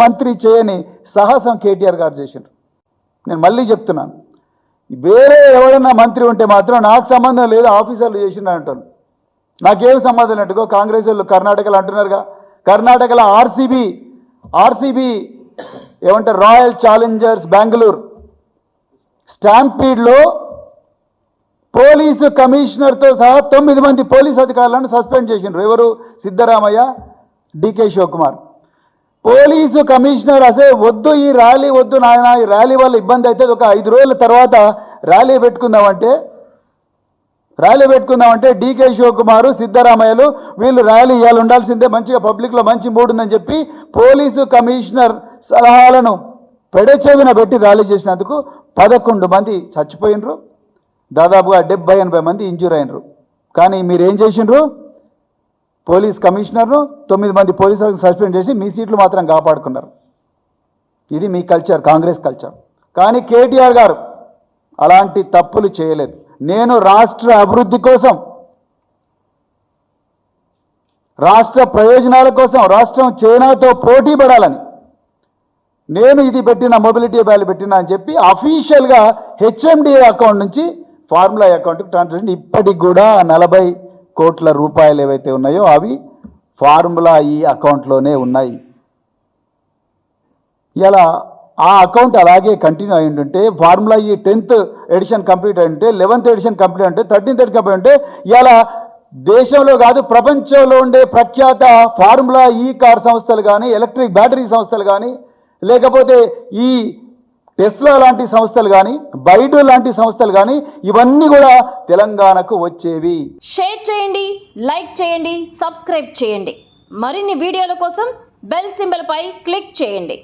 మంత్రి చేయని సాహసం కేటీఆర్ గారు చేసిండ్రు. నేను మళ్ళీ చెప్తున్నాను, వేరే ఎవరైనా మంత్రి ఉంటే మాత్రం నాకు సంబంధం లేదు, ఆఫీసర్లు చేసిండ్రు అంటాను. నాకేం సంబంధం లేట్టుకో కాంగ్రెస్ వాళ్ళు కర్ణాటకలో అంటున్నారుగా, కర్ణాటకలో ఆర్సీబీ ఏమంటారు రాయల్ ఛాలెంజర్స్ బెంగళూరు స్టాంపీడ్లో పోలీసు కమిషనర్తో సహా 9 మంది పోలీసు అధికారులను సస్పెండ్ చేసిండ్రు. ఎవరు? సిద్ధరామయ్య, డికే శివకుమార్. పోలీసు కమిషనర్ అసే వద్దు, ఈ ర్యాలీ వద్దు నాయన, ఈ ర్యాలీ వల్ల ఇబ్బంది అవుతుంది, ఒక 5 రోజుల తర్వాత ర్యాలీ పెట్టుకుందామంటే డికే శివకుమారు, సిద్ధరామయ్యలు వీళ్ళు ర్యాలీ ఇవ్వాలి, ఉండాల్సిందే, మంచిగా పబ్లిక్లో మంచి మూడ్ ఉందని చెప్పి పోలీసు కమిషనర్ సలహాలను పెడచెవిన పెట్టి ర్యాలీ చేసినందుకు 11 మంది చచ్చిపోయినరు, దాదాపుగా 70-80 మంది ఇంజూర్ అయినరు. కానీ మీరేం చేసిండ్రు? పోలీస్ కమిషనర్ను 9 మంది పోలీసులను సస్పెండ్ చేసి మీ సీట్లు మాత్రం కాపాడుకున్నారు. ఇది మీ కల్చర్, కాంగ్రెస్ కల్చర్. కానీ కేటీఆర్ గారు అలాంటి తప్పులు చేయలేదు. నేను రాష్ట్ర అభివృద్ధి కోసం, రాష్ట్ర ప్రయోజనాల కోసం, రాష్ట్రం చైనాతో పోటీ పడాలని నేను ఇది పెట్టిన, మొబిలిటీ వ్యాల్యూ పెట్టినా అని చెప్పి అఫీషియల్గా హెచ్ఎండిఏ అకౌంట్ నుంచి ఫార్ములా అకౌంట్కి ట్రాన్సాక్షన్ ఇప్పటికి కూడా 40 కోట్ల రూపాయలు ఏవైతే ఉన్నాయో అవి ఫార్ములా ఈ అకౌంట్లోనే ఉన్నాయి. ఇలా ఆ అకౌంట్ అలాగే కంటిన్యూ అయి ఉంటుంటే, ఫార్ములా ఈ 10th ఎడిషన్ కంప్లీట్ అయి ఉంటే, 11th ఎడిషన్ కంప్లీట్ ఉంటే, 13th ఎడిషన్ కంప్లీట్ ఉంటే, ఇలా దేశంలో కాదు ప్రపంచంలో ఉండే ప్రఖ్యాత ఫార్ములా ఈ కార్ సంస్థలు కానీ, ఎలక్ట్రిక్ బ్యాటరీ సంస్థలు కానీ, లేకపోతే ఈ టెస్లా లాంటి సంస్థలు కానీ, బైడు లాంటి సంస్థలు కానీ, ఇవన్నీ కూడా తెలంగాణకు వచ్చేవి. షేర్ చేయండి, లైక్ చేయండి, సబ్స్క్రైబ్ చేయండి. మరిన్ని వీడియోల కోసం బెల్ సింబల్ పై క్లిక్ చేయండి.